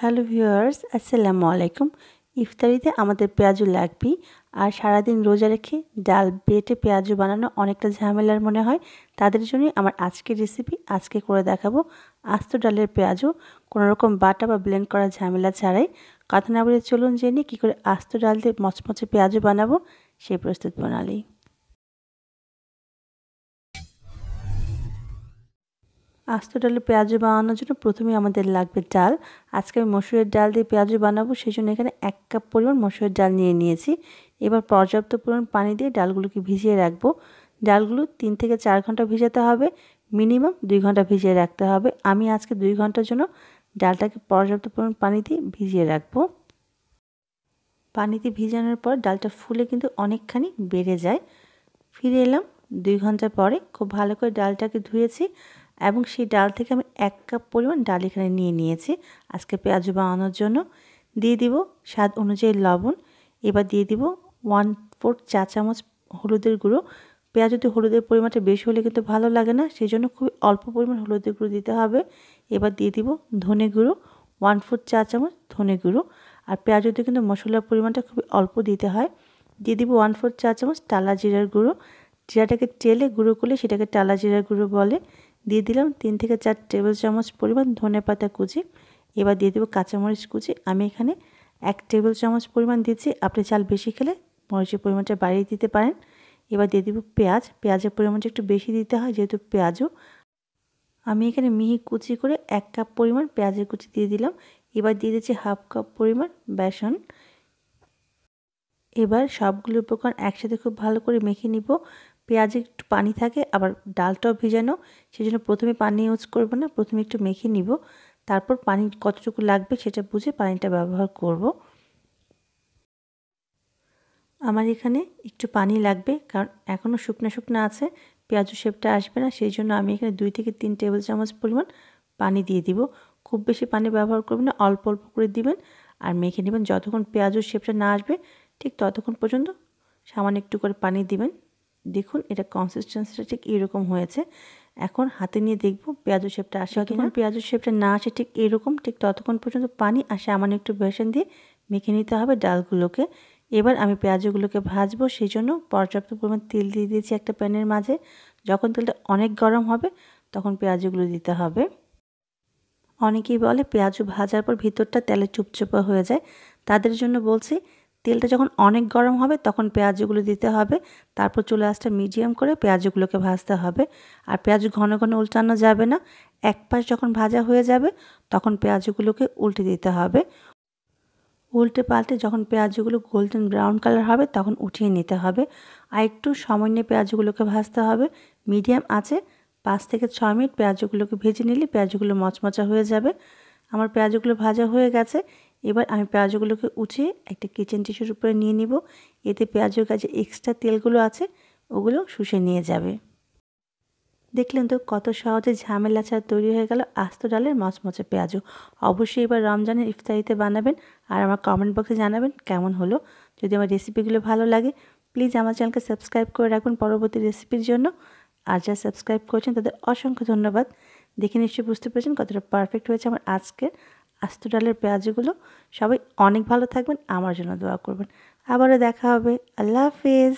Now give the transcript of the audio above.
Hello viewers, আসসালামু আলাইকুম। ইফতারিতে আমাদের পেঁয়াজু লাগবেই। আর সারাদিন রোজা রেখে ডাল বেটে পেঁয়াজু বানানো অনেকটা ঝামেলার মনে হয়। তাদের জন্যই আমার আজকের রেসিপি আজকে করে দেখাবো আস্ত ডালের পেঁয়াজু, কোনো রকম বাটা বা ব্লেন্ড করা ঝামেলা ছাড়াই। কথা না বলে চলুন জেনে কী করে আস্ত ডাল দিয়ে মচমচে পেঁয়াজু বানাবো সেই প্রস্তুত প্রণালী। আস্ত ডালে পেঁয়াজু বানানোর জন্য প্রথমেই আমাদের লাগবে ডাল। আজকে আমি মসুরের ডাল দিয়ে পেঁয়াজু বানাবো, সেই জন্য এখানে 1 কাপ পরিমাণ মসুরের ডাল নিয়ে নিয়েছি। এবার পর্যাপ্ত পরিমাণ পানি দিয়ে ডালগুলোকে ভিজিয়ে রাখবো। ডালগুলো 3 থেকে 4 ঘন্টা ভিজাতে হবে, মিনিমাম 2 ঘন্টা ভিজিয়ে রাখতে হবে। আমি আজকে 2 ঘন্টার জন্য ডালটাকে পর্যাপ্ত পরিমাণ পানি দিয়ে ভিজিয়ে রাখবো। পানিতে ভিজানোর পর ডালটা ফুলে কিন্তু অনেকখানি বেড়ে যায়। ফিরে এলাম 2 ঘন্টা পরে। খুব ভালো করে ডালটাকে ধুয়েছি এবং সেই ডাল থেকে আমি 1 কাপ পরিমাণ ডাল এখানে নিয়ে নিয়েছি আজকে পেঁয়াজু বানানোর জন্য। দিয়ে দিব স্বাদ অনুযায়ী লবণ। এবার দিয়ে দিব 1/4 চা চামচ হলুদের গুঁড়ো। পেঁয়াজুতে হলুদের পরিমাণটা বেশি হলে কিন্তু ভালো লাগে না, সেই জন্য খুবই অল্প পরিমাণ হলুদের গুঁড়ো দিতে হবে। এবার দিয়ে দিব ধনে গুঁড়ো 1/4 চা চামচ ধনে গুঁড়ো। আর পেঁয়াজুতে কিন্তু মশলার পরিমাণটা খুবই অল্প দিতে হয়। দিয়ে দিব 1/4 চা চামচ টালা জিরার গুঁড়ো। জিরাটাকে টেলে গুঁড়ো করলে সেটাকে টালা জিরার গুঁড়ো বলে। দিয়ে দিলাম 3 থেকে 4 টেবিল চামচ পরিমাণ ধনেপাতা কুচি। এবার দিয়ে দেবো কাঁচামরিচ কুচি। আমি এখানে 1 টেবিল চামচ পরিমাণ দিচ্ছি, আপনি চাল বেশি খেলে মরিচের পরিমাণটা বাড়িয়ে দিতে পারেন। এবার দিয়ে দেবো পেঁয়াজ। পেঁয়াজের পরিমাণটা একটু বেশি দিতে হয় যেহেতু পেঁয়াজও। আমি এখানে মিহি কুচি করে 1 কাপ পরিমাণ পেঁয়াজের কুচি দিয়ে দিলাম। এবার দিয়ে দিচ্ছি 1/2 কাপ পরিমাণ বেসন। এবার সবগুলো উপকরণ একসাথে খুব ভালো করে মেখে নিব। পেঁয়াজে একটু পানি থাকে, আবার ডালটাও ভিজানো, সেজন্য প্রথমে পানি ইউজ করব না, প্রথমে একটু মেখে নিব, তারপর পানি কতটুকু লাগবে সেটা বুঝে পানিটা ব্যবহার করব। আমার এখানে একটু পানি লাগবে, কারণ এখনও শুকনো শুকনো আছে, পেঁয়াজু শেপটা আসবে না, সেই জন্য আমি এখানে 2 থেকে 3 টেবিল চামচ পরিমাণ পানি দিয়ে দিব। খুব বেশি পানি ব্যবহার করবেন না, অল্প অল্প করে দিবেন আর মেখে নেবেন। যতক্ষণ পেঁয়াজুর শেপটা না আসবে ঠিক ততক্ষণ পর্যন্ত সামান্য একটু করে পানি দিবেন। দেখুন এটা কনসিস্টেন্সিটা ঠিক এরকম হয়েছে। এখন হাতে নিয়ে দেখব পেঁয়াজুর শেপটা আসে কিনা। যতক্ষণ পেঁয়াজুর শেপটা না আসে ঠিক এরকম, ঠিক ততক্ষণ পর্যন্ত পানি আর সামান্য একটু বেসন দিয়ে মেখে নিতে হবে ডালগুলোকে। এবার আমি পেঁয়াজগুলোকে ভাজবো, সেই জন্য পর্যাপ্ত পরিমাণ তেল দিয়ে দিয়েছি একটা প্যানের মাঝে। যখন তেলটা অনেক গরম হবে তখন পেঁয়াজগুলো দিতে হবে। অনেকেই বলে পেঁয়াজু ভাজার পর ভিতরটা তেলে চুপচুপা হয়ে যায়, তাদের জন্য বলছি তেলটা যখন অনেক গরম হবে তখন পেঁয়াজগুলো দিতে হবে। তারপর চুলা আঁচটা মিডিয়াম করে পেঁয়াজগুলোকে ভাজতে হবে। আর পেঁয়াজ ঘন ঘন উল্টানো যাবে না। এক পাশ যখন ভাজা হয়ে যাবে তখন পেঁয়াজগুলোকে উল্টে দিতে হবে। উল্টে পাল্টে যখন পেঁয়াজগুলো গোল্ডেন ব্রাউন কালার হবে তখন উঠিয়ে নিতে হবে। আর একটু সময় নিয়ে পেঁয়াজগুলোকে ভাজতে হবে। মিডিয়াম আঁচে 5 থেকে 6 মিনিট পেঁয়াজগুলোকে ভেজে নিলে পেঁয়াজগুলো মচমচা হয়ে যাবে। আমার পেঁয়াজগুলো ভাজা হয়ে গেছে। এবার আমি পেঁয়াজগুলোকে উঠিয়ে একটা কিচেন টিস্যুর উপরে নিয়ে নিব। এতে পেঁয়াজের কাছে এক্সট্রা তেলগুলো আছে ওগুলো শুষে নিয়ে যাবে। দেখলেন তো কত সহজে ঝামেলা ছাড়া তৈরি হয়ে গেল আস্ত ডালের মচমচে পেঁয়াজু। অবশ্যই এবার রমজানের ইফতারিতে বানাবেন আর আমার কমেন্ট বক্সে জানাবেন কেমন হলো। যদি আমার রেসিপিগুলো ভালো লাগে প্লিজ আমার চ্যানেলকে সাবস্ক্রাইব করে রাখবেন পরবর্তী রেসিপির জন্য। আর যারা সাবস্ক্রাইব করেছেন তাদের অসংখ্য ধন্যবাদ। দেখে নিশ্চয়ই বুঝতে পেরেছেন কতটা পারফেক্ট হয়েছে আমার আজকের আস্ত ডালের পেঁয়াজুগুলো। সবাই অনেক ভালো থাকবেন, আমার জন্য দোয়া করবেন। আবারও দেখা হবে। আল্লাহ হাফেজ।